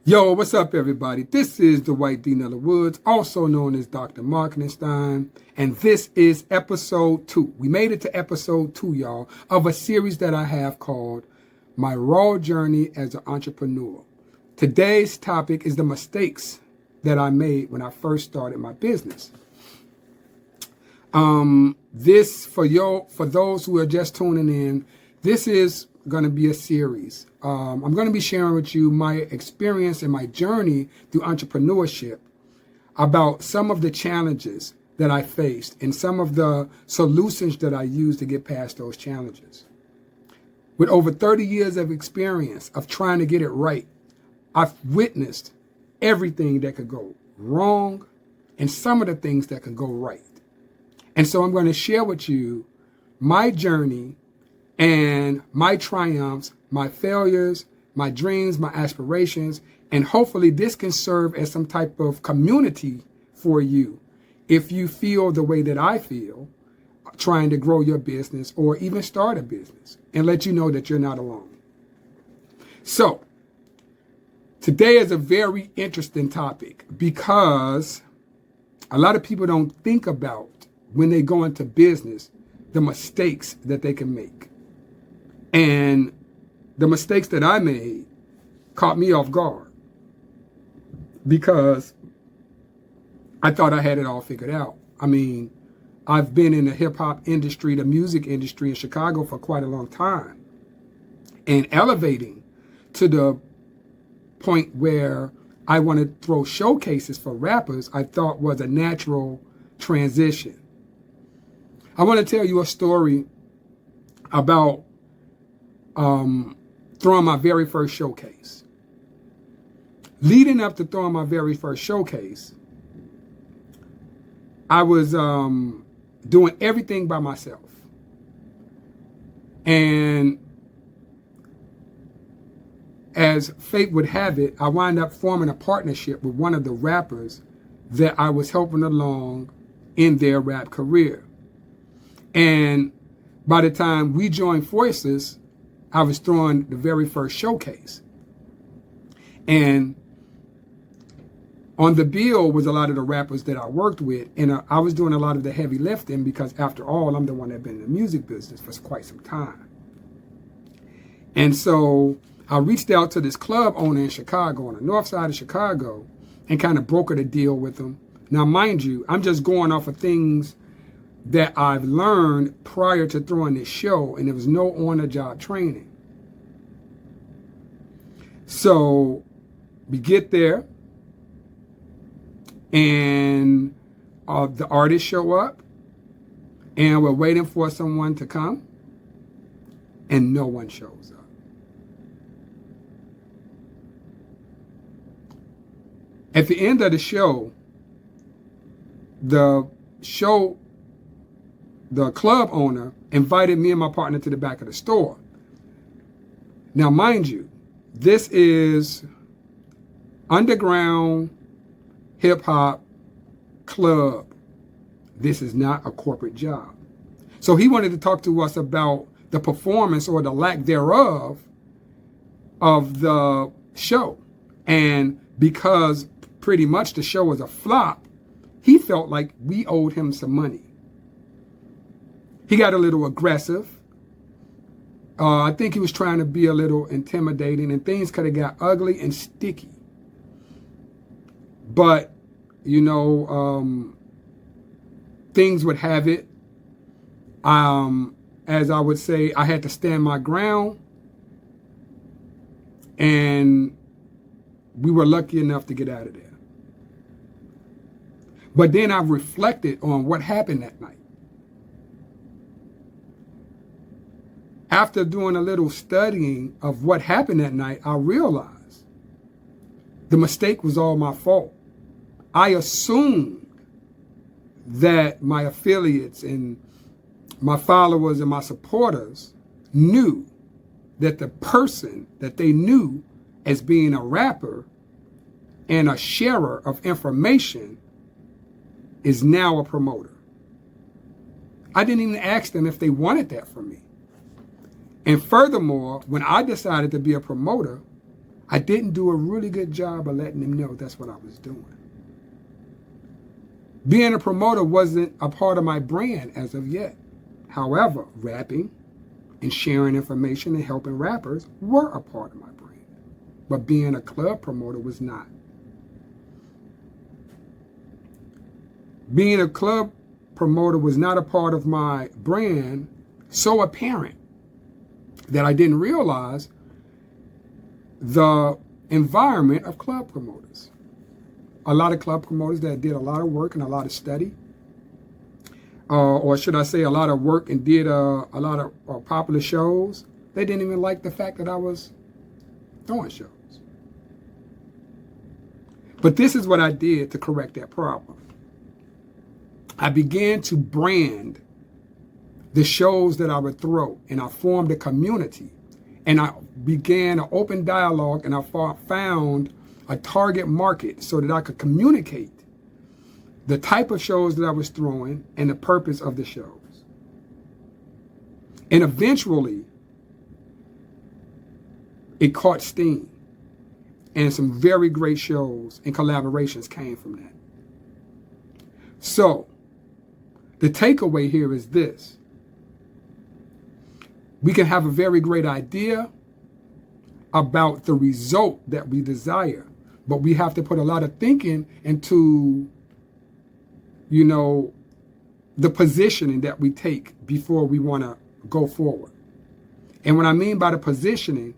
Yo, what's up, everybody? This is the White D. Nella Woods, also known as Dr. Marketingstein, and this is episode 2. We made it to episode 2, y'all, of a series that I have called My Raw Journey as an Entrepreneur. Today's topic is the mistakes that I made when I first started my business. This, for those who are just tuning in, this is going to be a series. I'm going to be sharing with you my experience and my journey through entrepreneurship, about some of the challenges that I faced and some of the solutions that I used to get past those challenges. With over 30 years of experience of trying to get it right, I've witnessed everything that could go wrong and some of the things that could go right. And so I'm going to share with you my journey and my triumphs, my failures, my dreams, my aspirations, and hopefully this can serve as some type of community for you if you feel the way that I feel trying to grow your business or even start a business, and let you know that you're not alone. So today is a very interesting topic because a lot of people don't think about, when they go into business, the mistakes that they can make. And the mistakes that I made caught me off guard because I thought I had it all figured out. I mean, I've been in the hip hop industry, the music industry in Chicago for quite a long time, and elevating to the point where I want to throw showcases for rappers, I thought was a natural transition. I want to tell you a story about throwing my very first showcase. Leading up to throwing my very first showcase, I was doing everything by myself. And as fate would have it, I wound up forming a partnership with one of the rappers that I was helping along in their rap career. And by the time we joined forces, I was throwing the very first showcase. And on the bill was a lot of the rappers that I worked with. And I was doing a lot of the heavy lifting because, after all, I'm the one that's been in the music business for quite some time. And so I reached out to this club owner in Chicago, on the north side of Chicago, and kind of brokered a deal with him. Now, mind you, I'm just going off of things that I've learned prior to throwing this show, and there was no on-the-job training. So we get there, and the artists show up, and we're waiting for someone to come, and no one shows up. At the end of the show, the club owner invited me and my partner to the back of the store. Now, mind you, this is underground hip-hop club. This is not a corporate job. So he wanted to talk to us about the performance, or the lack thereof, of the show. And because pretty much the show was a flop, he felt like we owed him some money. He got a little aggressive. I think he was trying to be a little intimidating, and things could have got ugly and sticky. But, you know, things would have it. As I would say, I had to stand my ground, and we were lucky enough to get out of there. But then I reflected on what happened that night. After doing a little studying of what happened that night, I realized the mistake was all my fault. I assumed that my affiliates and my followers and my supporters knew that the person that they knew as being a rapper and a sharer of information is now a promoter. I didn't even ask them if they wanted that from me. And furthermore, when I decided to be a promoter, I didn't do a really good job of letting them know that's what I was doing. Being a promoter wasn't a part of my brand as of yet. However, rapping and sharing information and helping rappers were a part of my brand. But being a club promoter was not. Being a club promoter was not a part of my brand, so apparent that I didn't realize the environment of club promoters. A lot of club promoters that did a lot of work and a lot of study, or should I say a lot of work and did a lot of popular shows, they didn't even like the fact that I was throwing shows. But this is what I did to correct that problem. I began to brand the shows that I would throw, and I formed a community, and I began an open dialogue, and I found a target market so that I could communicate the type of shows that I was throwing and the purpose of the shows. And eventually, it caught steam, and some very great shows and collaborations came from that. So, the takeaway here is this. We can have a very great idea about the result that we desire, but we have to put a lot of thinking into, the positioning that we take before we want to go forward. And what I mean by the positioning,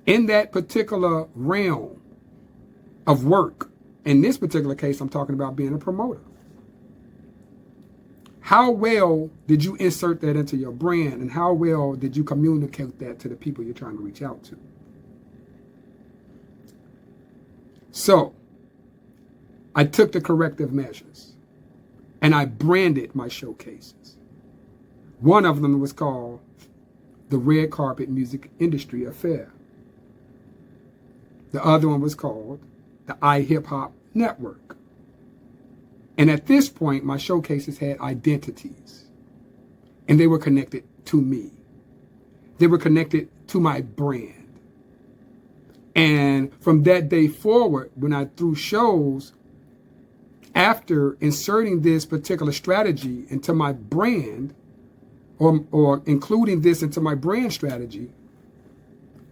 in that particular realm of work, in this particular case, I'm talking about being a promoter. How well did you insert that into your brand, and how well did you communicate that to the people you're trying to reach out to? So, I took the corrective measures, and I branded my showcases. One of them was called the Red Carpet Music Industry Affair. The other one was called the iHip-Hop Network. And at this point, my showcases had identities, and they were connected to me. They were connected to my brand. And from that day forward, when I threw shows, after inserting this particular strategy into my brand, or including this into my brand strategy,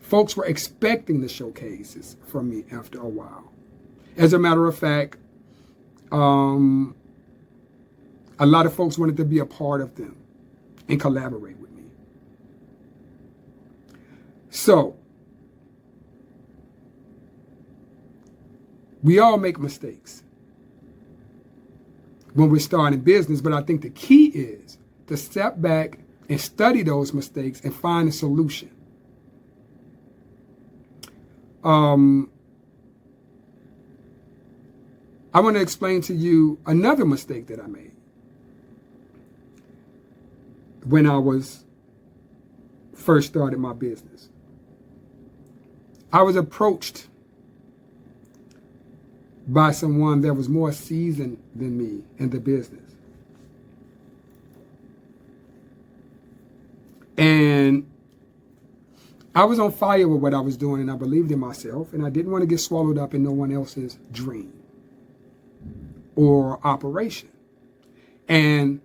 folks were expecting the showcases from me after a while. As a matter of fact, a lot of folks wanted to be a part of them and collaborate with me. So, we all make mistakes when we're starting business, but I think the key is to step back and study those mistakes and find a solution. I want to explain to you another mistake that I made when I was first started my business. I was approached by someone that was more seasoned than me in the business. And I was on fire with what I was doing, and I believed in myself, and I didn't want to get swallowed up in no one else's dream or operation. And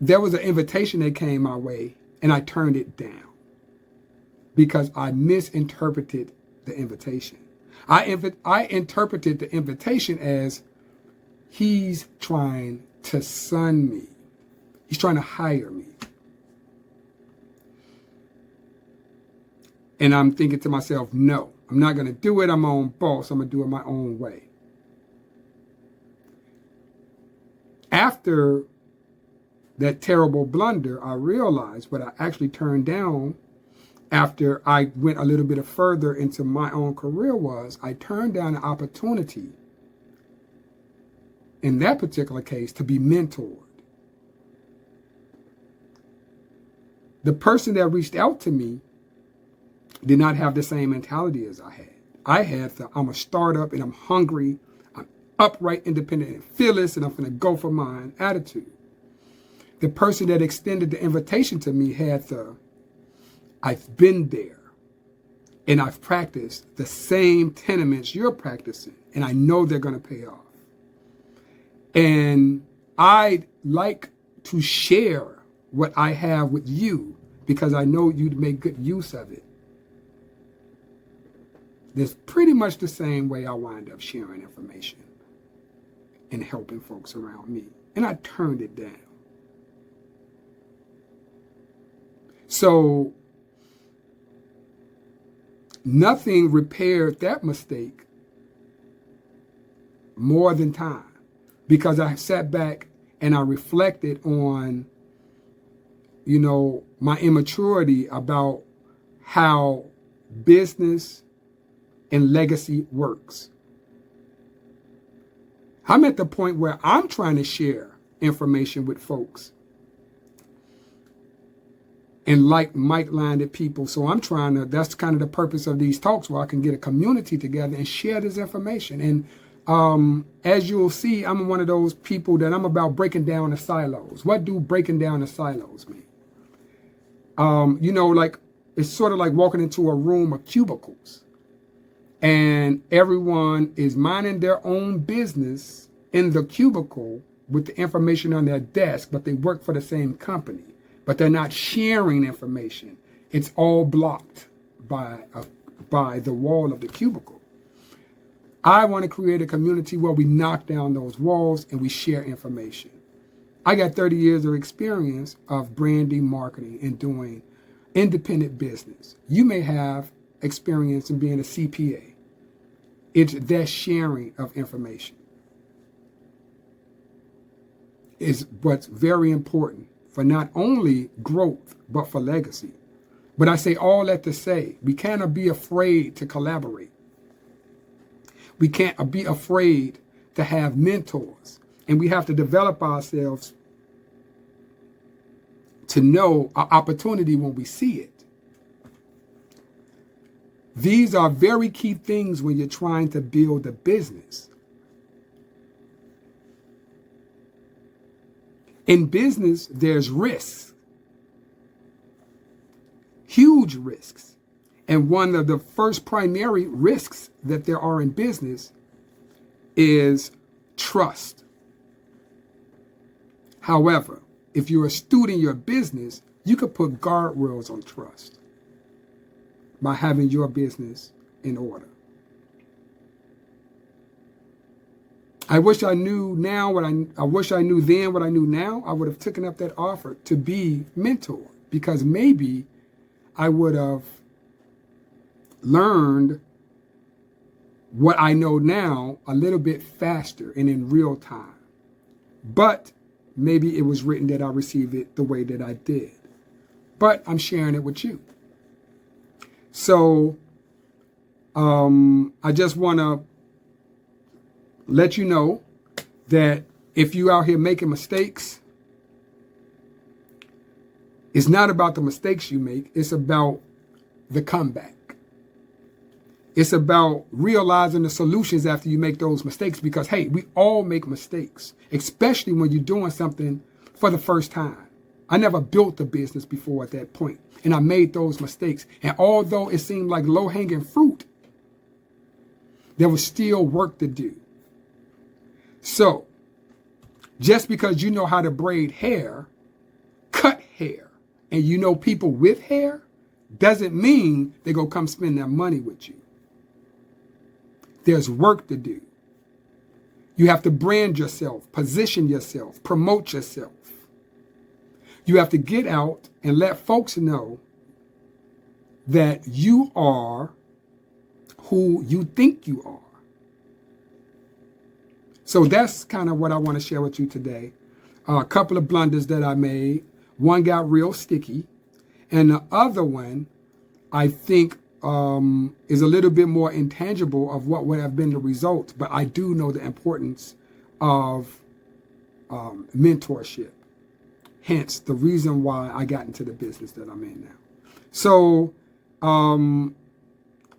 there was an invitation that came my way, and I turned it down because I misinterpreted the invitation. I interpreted the invitation as he's trying to son me. He's trying to hire me. And I'm thinking to myself, no, I'm not going to do it. I'm my own boss. I'm going to do it my own way. After that terrible blunder, I realized what I actually turned down after I went a little bit further into my own career was I turned down an opportunity, in that particular case, to be mentored. The person that reached out to me did not have the same mentality as I had. I had I'm a startup and I'm hungry, I'm upright, independent, and fearless, and I'm going to go for mine attitude. The person that extended the invitation to me had the I've been there, and I've practiced the same tenements you're practicing, and I know they're going to pay off. And I'd like to share what I have with you because I know you'd make good use of it. That's pretty much the same way I wind up sharing information and helping folks around me. And I turned it down. So nothing repaired that mistake more than time, because I sat back and I reflected on, my immaturity about how business and legacy works. I'm at the point where I'm trying to share information with folks and like-minded people. So I'm trying to, that's kind of the purpose of these talks, where I can get a community together and share this information. And as you'll see, I'm one of those people that I'm about breaking down the silos. What do breaking down the silos mean? It's sort of like walking into a room of cubicles, and everyone is minding their own business in the cubicle with the information on their desk, but they work for the same company, but they're not sharing information. It's all blocked by the wall of the cubicle. I want to create a community where we knock down those walls and we share information. I got 30 years of experience of branding, marketing, and doing independent business. You may have experience in being a CPA. It's that sharing of information is what's very important for not only growth, but for legacy. But I say all that to say, we cannot be afraid to collaborate. We can't be afraid to have mentors. And we have to develop ourselves to know our opportunity when we see it. These are very key things when you're trying to build a business. In business, there's risks, huge risks. And one of the first primary risks that there are in business is trust. However, if you're a student in your business, you could put guardrails on trust by having your business in order. I wish I knew now I wish I knew then what I knew now. I would have taken up that offer to be mentored, because maybe I would have learned what I know now a little bit faster and in real time. But maybe it was written that I received it the way that I did. But I'm sharing it with you. So I just want to let you know that if you out here making mistakes, it's not about the mistakes you make. It's about the comeback. It's about realizing the solutions after you make those mistakes, because, hey, we all make mistakes, especially when you're doing something for the first time. I never built a business before at that point, and I made those mistakes. And although it seemed like low-hanging fruit, there was still work to do. So just because you know how to braid hair, cut hair, and you know people with hair, doesn't mean they're going to come spend their money with you. There's work to do. You have to brand yourself, position yourself, promote yourself. You have to get out and let folks know that you are who you think you are. So that's kind of what I want to share with you today. A couple of blunders that I made. One got real sticky, and the other one, I think, is a little bit more intangible of what would have been the result. But I do know the importance of mentorship. Hence, the reason why I got into the business that I'm in now. So,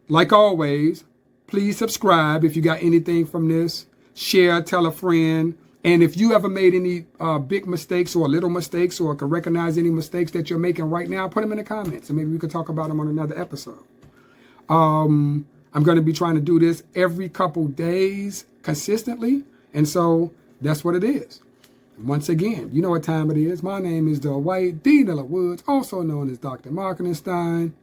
like always, please subscribe if you got anything from this. Share, tell a friend, And if you ever made any big mistakes or little mistakes, or can recognize any mistakes that you're making right now, put them in the comments, and maybe we could talk about them on another episode. I'm going to be trying to do this every couple days consistently, and so that's what it is. Once again, you know what time it is. My name is Dwight D. Dilla Woods, also known as Dr. Marketingstein.